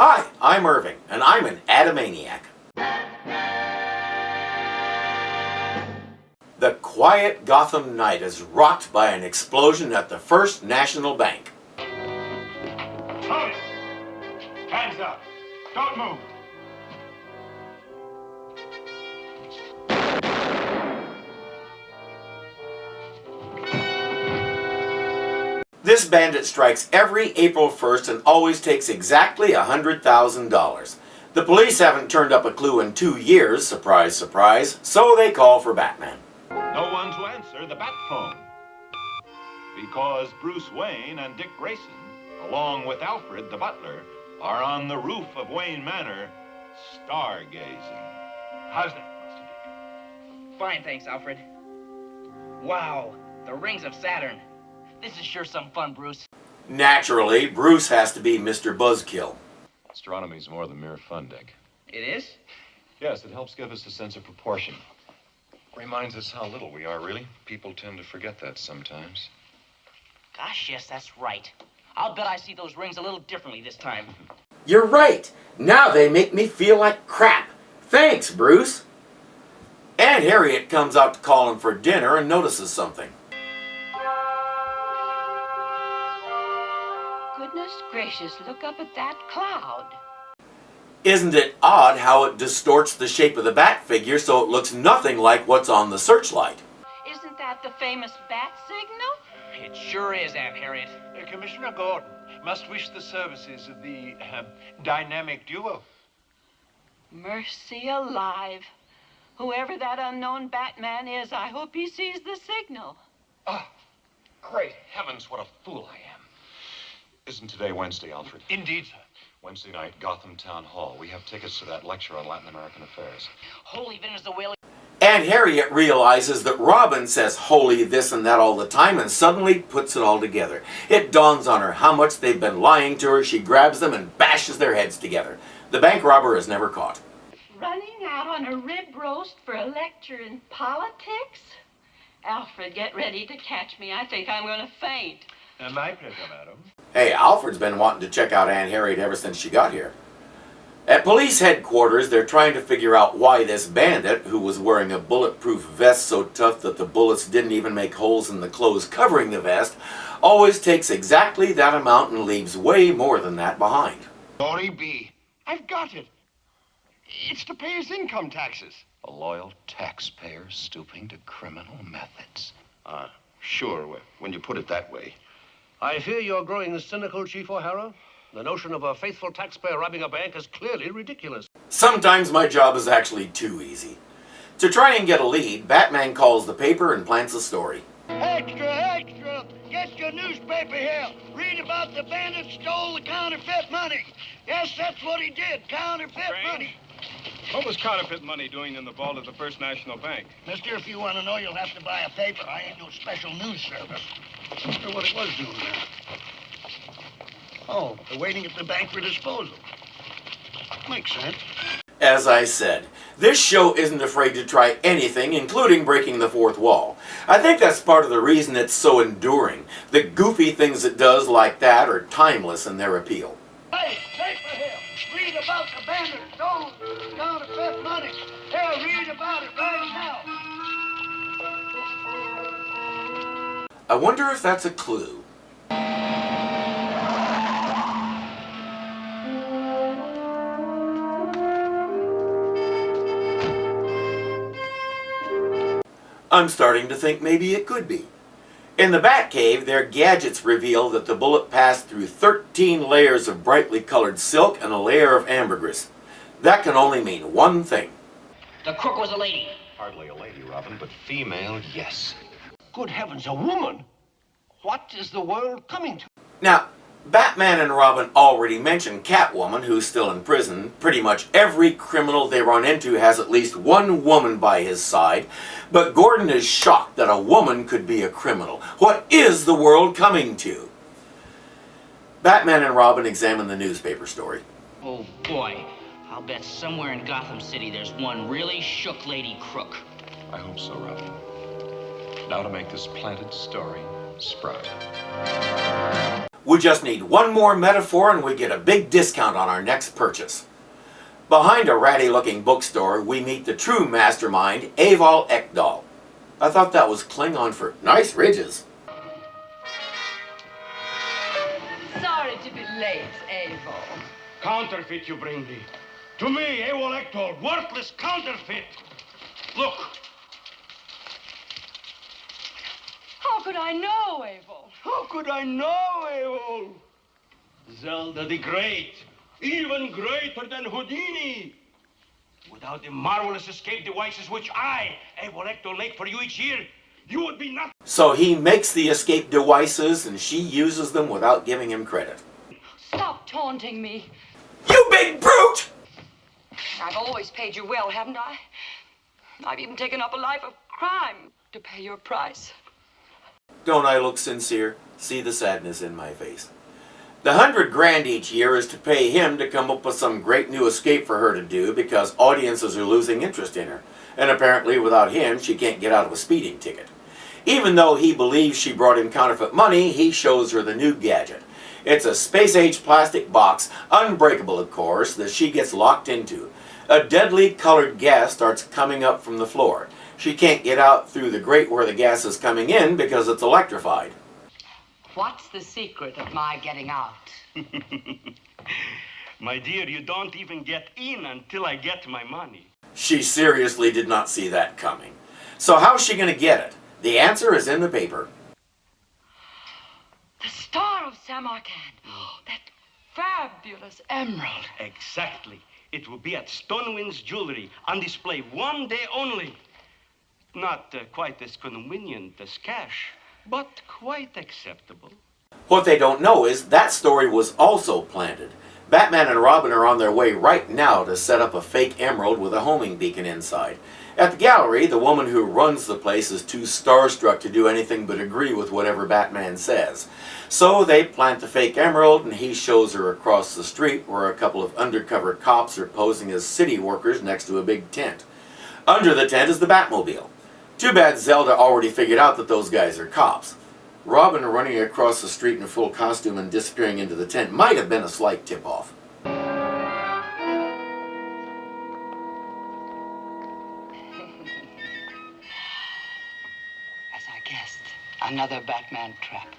Hi, I'm Irving, and I'm an Adamaniac. The quiet Gotham night is rocked by an explosion at the First National Bank. Tony! Hands up! Don't move! This bandit strikes every April 1st and always takes exactly $100,000. The police haven't turned up a clue in 2 years, surprise, surprise, so they call for Batman. No one to answer the bat phone. Because Bruce Wayne and Dick Grayson, along with Alfred the butler, are on the roof of Wayne Manor, stargazing. How's that, Master Dick? Fine, thanks, Alfred. Wow, the rings of Saturn. This is sure some fun, Bruce. Naturally, Bruce has to be Mr. Buzzkill. Astronomy's more than mere fun, Dick. It is? Yes, it helps give us a sense of proportion. Reminds us how little we are, really. People tend to forget that sometimes. Gosh, yes, that's right. I'll bet I see those rings a little differently this time. You're right. Now they make me feel like crap. Thanks, Bruce. Aunt Harriet comes out to call him for dinner and notices something. Goodness gracious, look up at that cloud. Isn't it odd how it distorts the shape of the bat figure so it looks nothing like what's on the searchlight? Isn't that the famous bat signal? It sure is, Aunt Harriet. Commissioner Gordon must wish the services of the dynamic duo. Mercy alive. Whoever that unknown Batman is, I hope he sees the signal. Ah, great heavens, what a fool I am. Isn't today Wednesday, Alfred? Indeed, sir. Wednesday night, Gotham Town Hall. We have tickets to that lecture on Latin American affairs. Holy Venezuela. Aunt Harriet realizes that Robin says holy this and that all the time and suddenly puts it all together. It dawns on her how much they've been lying to her. She grabs them and bashes their heads together. The bank robber is never caught. Running out on a rib roast for a lecture in politics? Alfred, get ready to catch me. I think I'm going to faint. My pleasure, madam. Hey, Alfred's been wanting to check out Aunt Harriet ever since she got here. At police headquarters, they're trying to figure out why this bandit, who was wearing a bulletproof vest so tough that the bullets didn't even make holes in the clothes covering the vest, always takes exactly that amount and leaves way more than that behind. Glory be. I've got it. It's to pay his income taxes. A loyal taxpayer stooping to criminal methods. Sure, when you put it that way. I fear you're growing cynical, Chief O'Hara. The notion of a faithful taxpayer robbing a bank is clearly ridiculous. Sometimes my job is actually too easy. To try and get a lead, Batman calls the paper and plants a story. Extra, extra! Get your newspaper here. Read about the bandit stole the counterfeit money. Yes, that's what he did, counterfeit money. What was counterfeit money doing in the vault of the First National Bank? Mister, if you want to know, you'll have to buy a paper. I ain't no special news service. I wonder what it was doing there. Oh, they're waiting at the bank for disposal. Makes sense. As I said, this show isn't afraid to try anything, including breaking the fourth wall. I think that's part of the reason it's so enduring. The goofy things it does like that are timeless in their appeal. Hey, paper here. Read about the bandit stole counterfeit money. Here, read about it right now. I wonder if that's a clue. I'm starting to think maybe it could be. In the Batcave, their gadgets reveal that the bullet passed through 13 layers of brightly colored silk and a layer of ambergris. That can only mean one thing. The crook was a lady. Hardly a lady, Robin, but female, yes. Good heavens, a woman? What is the world coming to? Now, Batman and Robin already mentioned Catwoman, who's still in prison. Pretty much every criminal they run into has at least one woman by his side. But Gordon is shocked that a woman could be a criminal. What is the world coming to? Batman and Robin examine the newspaper story. Oh, boy. I'll bet somewhere in Gotham City there's one really shook lady crook. I hope so, Robin. Now to make this planted story sprout. We just need one more metaphor and we get a big discount on our next purchase. Behind a ratty-looking bookstore, we meet the true mastermind, Aval Ekdal. I thought that was Klingon for nice ridges. Sorry to be late, Avo. Counterfeit you bring me. To me, Elector, worthless counterfeit. Look. How could I know, Avo? How could I know, Evo? Zelda the Great, even greater than Houdini. Without the marvelous escape devices which I, Elector, make for you each year, you would be nothing. So he makes the escape devices and she uses them without giving him credit. Stop taunting me. You big brute! I've always paid you well, haven't I? I've even taken up a life of crime to pay your price. Don't I look sincere? See the sadness in my face. The $100 grand each year is to pay him to come up with some great new escape for her to do because audiences are losing interest in her. And apparently without him, she can't get out of a speeding ticket. Even though he believes she brought him counterfeit money, he shows her the new gadget. It's a space-age plastic box, unbreakable of course, that she gets locked into. A deadly colored gas starts coming up from the floor. She can't get out through the grate where the gas is coming in because it's electrified. What's the secret of my getting out? My dear, you don't even get in until I get my money. She seriously did not see that coming. So how's she going to get it? The answer is in the paper. The Star of Samarkand. That fabulous emerald. Exactly. It will be at Stonewind's Jewelry on display one day only. Not quite as convenient as cash, but quite acceptable. What they don't know is that story was also planted. Batman and Robin are on their way right now to set up a fake emerald with a homing beacon inside. At the gallery, the woman who runs the place is too starstruck to do anything but agree with whatever Batman says. So they plant the fake emerald and he shows her across the street where a couple of undercover cops are posing as city workers next to a big tent. Under the tent is the Batmobile. Too bad Zelda already figured out that those guys are cops. Robin running across the street in full costume and disappearing into the tent might have been a slight tip-off. As I guessed, another Batman trap.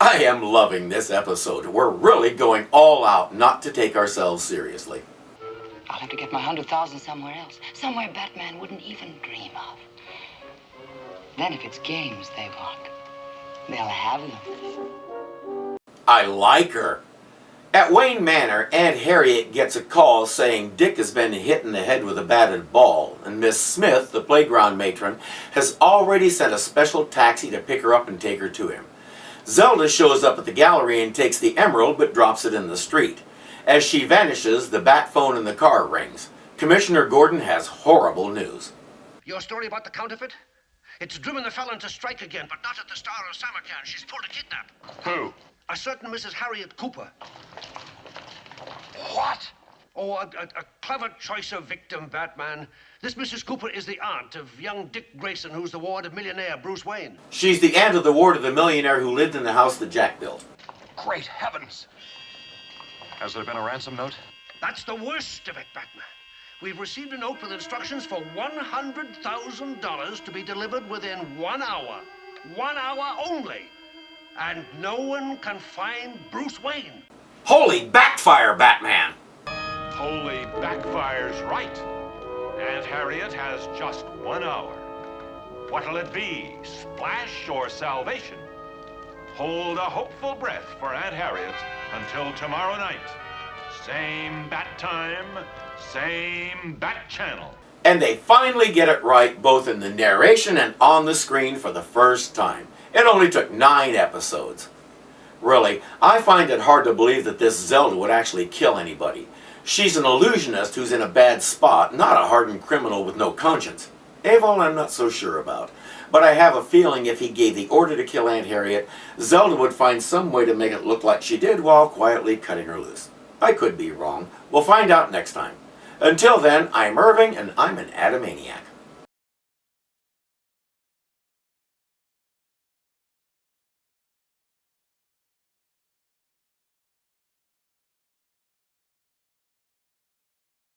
I am loving this episode. We're really going all out not to take ourselves seriously. I'll have to get my 100,000 somewhere else. Somewhere Batman wouldn't even dream of. Then if it's games they want, they'll have them. I like her. At Wayne Manor, Aunt Harriet gets a call saying Dick has been hit in the head with a batted ball, and Miss Smith, the playground matron, has already sent a special taxi to pick her up and take her to him. Zelda shows up at the gallery and takes the emerald but drops it in the street. As she vanishes, the bat phone in the car rings. Commissioner Gordon has horrible news. Your story about the counterfeit? It's driven the felon to strike again, but not at the Star of Samarkand. She's pulled a kidnap. Who? A certain Mrs. Harriet Cooper. What? Oh, a clever choice of victim, Batman. This Mrs. Cooper is the aunt of young Dick Grayson, who's the ward of millionaire Bruce Wayne. She's the aunt of the ward of the millionaire who lived in the house that Jack built. Great heavens. Has there been a ransom note? That's the worst of it, Batman. We've received a note with instructions for $100,000 to be delivered within 1 hour. 1 hour only. And no one can find Bruce Wayne. Holy backfire, Batman! Holy backfire's right. Aunt Harriet has just 1 hour. What'll it be, splash or salvation? Hold a hopeful breath for Aunt Harriet until tomorrow night. Same bat time, same bat channel. And they finally get it right both in the narration and on the screen for the first time. It only took 9 episodes. Really, I find it hard to believe that this Zelda would actually kill anybody. She's an illusionist who's in a bad spot, not a hardened criminal with no conscience. Avon I'm not so sure about. But I have a feeling if he gave the order to kill Aunt Harriet, Zelda would find some way to make it look like she did while quietly cutting her loose. I could be wrong. We'll find out next time. Until then, I'm Irving and I'm an Adamaniac.